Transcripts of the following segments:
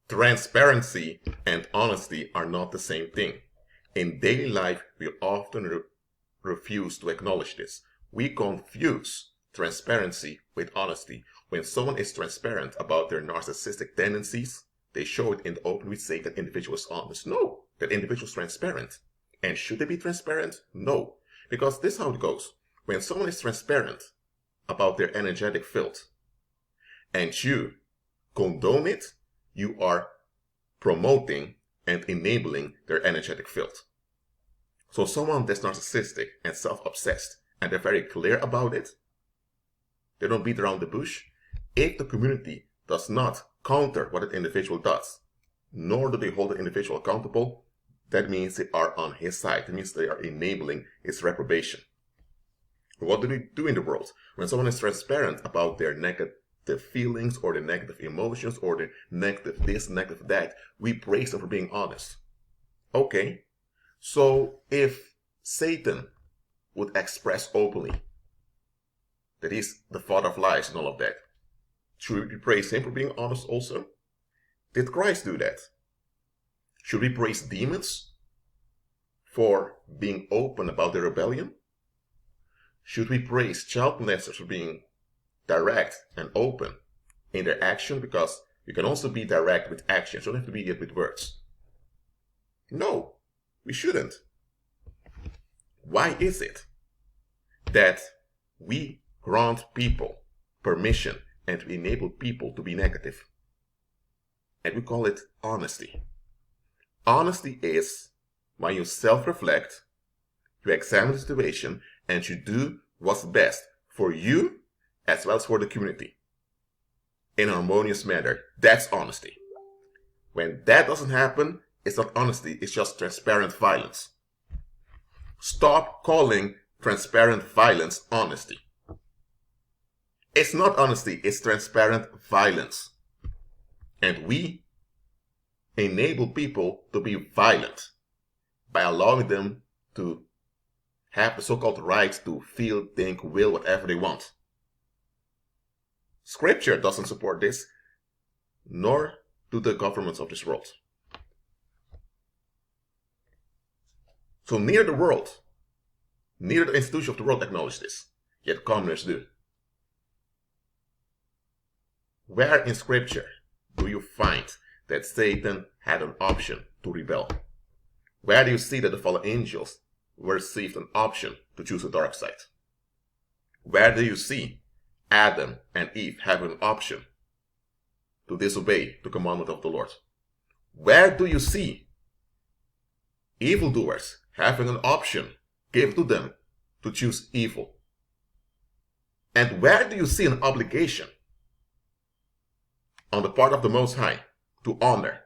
Transparency and honesty are not the same thing. In daily life, we often refuse to acknowledge this. We confuse transparency with honesty. When someone is transparent about their narcissistic tendencies, they show it in the open. We say that individual is honest. No, that individual is transparent. And should they be transparent? No. Because this is how it goes. When someone is transparent about their energetic filth, and you condone it, you are promoting and enabling their energetic filth. So someone that's narcissistic and self-obsessed, and they're very clear about it, they don't beat around the bush. If the community does not counter what an individual does, nor do they hold the individual accountable, that means they are on his side. It means they are enabling his reprobation. What do they do in the world? When someone is transparent about their negative feelings or the negative emotions or the negative this, negative that, we praise them for being honest. Okay, so if Satan would express openly that he's the father of lies and all of that, should we praise him for being honest also? Did Christ do that? Should we praise demons for being open about their rebellion? Should we praise child molesters for being direct and open in their action? Because you can also be direct with action. You don't have to be it with words. No, we shouldn't. Why is it that we grant people permission and we enable people to be negative? And we call it honesty. Honesty is when you self-reflect, you examine the situation, and you do what's best for you as well as for the community in a harmonious manner. That's honesty. When that doesn't happen, it's not honesty, it's just transparent violence. Stop calling transparent violence honesty. It's not honesty, it's transparent violence. And we enable people to be violent by allowing them to have the so-called right to feel, think, will, whatever they want. Scripture doesn't support this, nor do the governments of this world. So neither the world, neither the institution of the world acknowledge this, yet communists do. Where in Scripture do you find that Satan had an option to rebel? Where do you see that the fallen angels received an option to choose the dark side? Where do you see Adam and Eve having an option to disobey the commandment of the Lord? Where do you see evildoers having an option given to them to choose evil? And where do you see an obligation on the part of the Most High to honor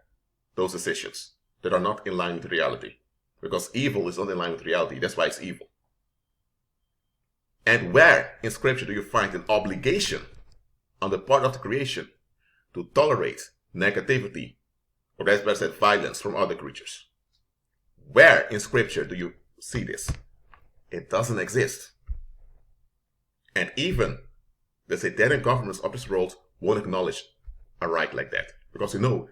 those decisions that are not in line with reality? Because evil is not in line with reality. That's why it's evil. And where in Scripture do you find an obligation on the part of the creation to tolerate negativity, or as best said, violence from other creatures? Where in Scripture do you see this? It doesn't exist. And even the satanic governments of this world won't acknowledge a right like that, because you know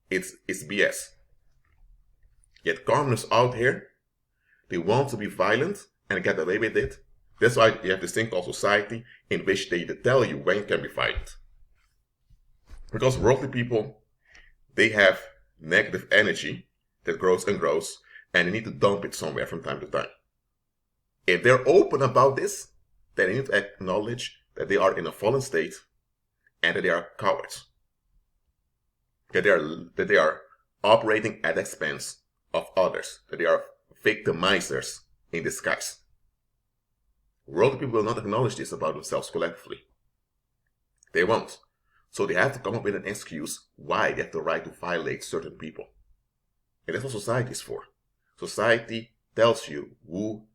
it's BS. Yet communists out here, they want to be violent and get away with it. That's why you have this thing called society, in which they tell you when you can be violent. Because worldly people, they have negative energy that grows and grows, and they need to dump it somewhere from time to time. If they're open about this, then they need to acknowledge that they are in a fallen state and that they are cowards. That they are operating at the expense of others, that they are victimizers in disguise. Worldly people will not acknowledge this about themselves collectively. They won't. So they have to come up with an excuse why they have the right to violate certain people. And that's what society is for. Society tells you who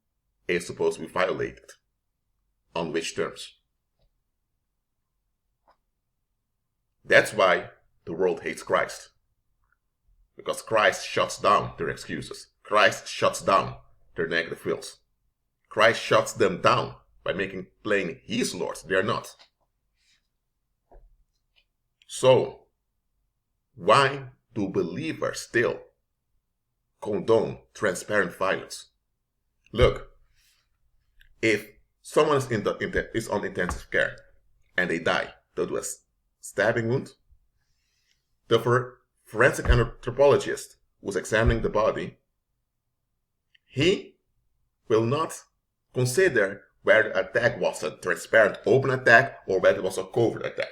is supposed to be violated, on which terms. That's why the world hates Christ. Because Christ shuts down their excuses. Christ shuts down their negative wills. Christ shuts them down by making plain He is Lord. They are not. So, why do believers still condone transparent violence? Look, if someone is on intensive care and they die due to a stabbing wound, the forensic anthropologist who's examining the body, he will not consider whether the attack was a transparent open attack or whether it was a covert attack.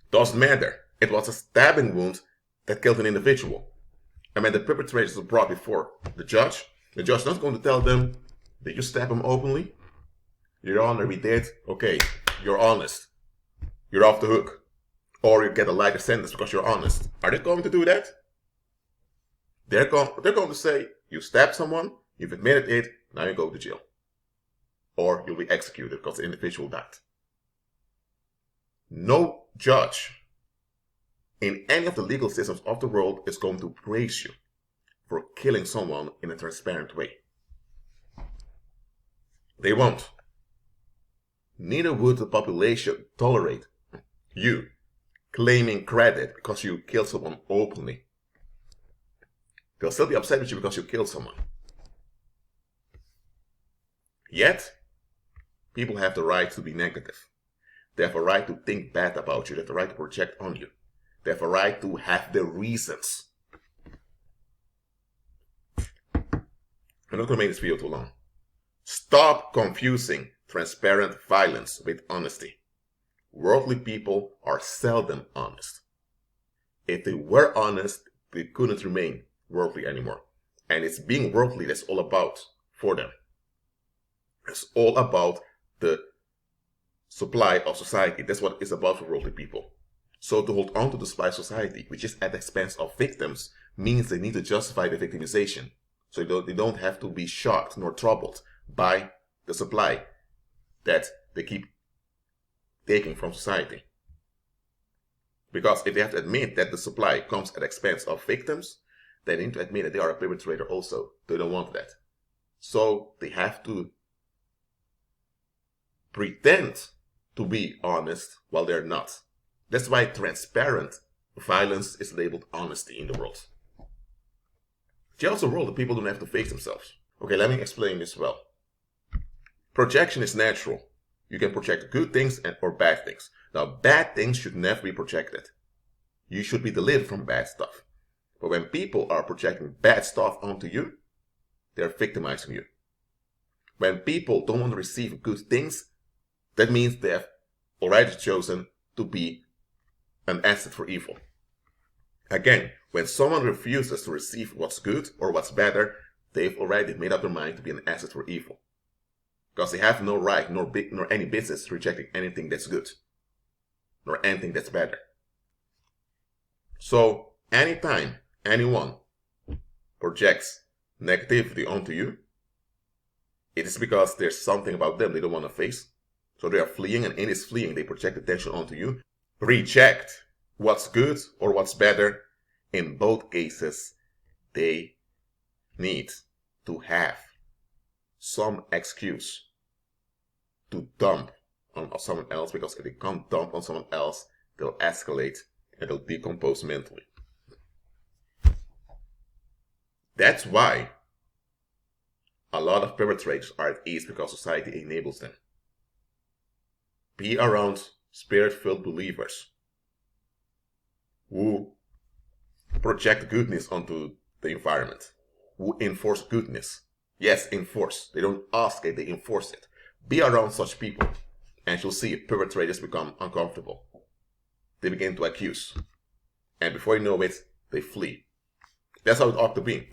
Doesn't matter. It was a stabbing wound that killed an individual. And when the perpetrators are brought before the judge is not going to tell them, did you stab him openly? Your Honor, we did. Okay, you're honest. You're off the hook. Or you get a lighter sentence because you're honest. Are they going to do that? They're going to say, you stabbed someone, you've admitted it, now you go to jail. Or you'll be executed because the individual died. No judge in any of the legal systems of the world is going to praise you for killing someone in a transparent way. They won't. Neither would the population tolerate you claiming credit because you killed someone openly. They'll still be upset with you because you killed someone. Yet, people have the right to be negative. They have a right to think bad about you. They have the right to project on you. They have a right to have their reasons. I'm not going to make this video too long. Stop confusing transparent violence with honesty. Worldly people are seldom honest. If they were honest, they couldn't remain worldly anymore. And it's being worldly that's all about for them. It's all about the supply of society. That's what it's about for worldly people. So to hold on to the supply of society, which is at the expense of victims, means they need to justify the victimization. So they don't have to be shocked nor troubled by the supply that they keep taking from society. Because if they have to admit that the supply comes at the expense of victims, they need to admit that they are a perpetrator also. They don't want that. So they have to pretend to be honest while they're not. That's why transparent violence is labeled honesty in the world. Jail's a world that people don't have to face themselves. Okay, let me explain this well. Projection is natural. You can project good things or bad things. Now, bad things should never be projected. You should be delivered from bad stuff. But when people are projecting bad stuff onto you, they're victimizing you. When people don't want to receive good things, that means they have already chosen to be an asset for evil. Again, when someone refuses to receive what's good or what's better, they've already made up their mind to be an asset for evil. Because they have no right nor any business rejecting anything that's good, nor anything that's better. So, anytime anyone projects negativity onto you, it is because there's something about them they don't want to face. So they are fleeing, and in this fleeing, they project attention onto you. Reject what's good or what's better. In both cases, they need to have some excuse to dump on someone else, because if they can't dump on someone else, they'll escalate and they'll decompose mentally. That's why a lot of perpetrators are at ease, because society enables them. Be around spirit-filled believers who project goodness onto the environment, who enforce goodness. Yes, enforce. They don't ask it, they enforce it. Be around such people, and you'll see perpetrators become uncomfortable. They begin to accuse. And before you know it, they flee. That's how it ought to be.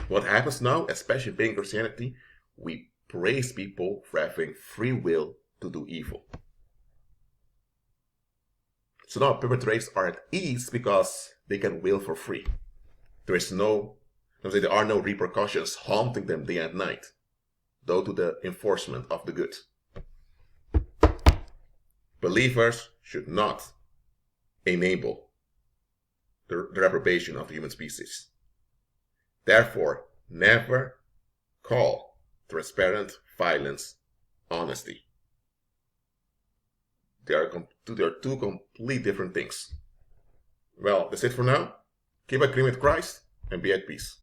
What happens now, especially being Christianity, we praise people for having free will to do evil. So now perpetrators are at ease because they can will for free. There are no repercussions haunting them day and night, due to the enforcement of the good. Believers should not enable the reprobation of the human species. Therefore, never call transparent violence honesty. They are two completely different things. Well, that's it for now. Keep agreeing with Christ and be at peace.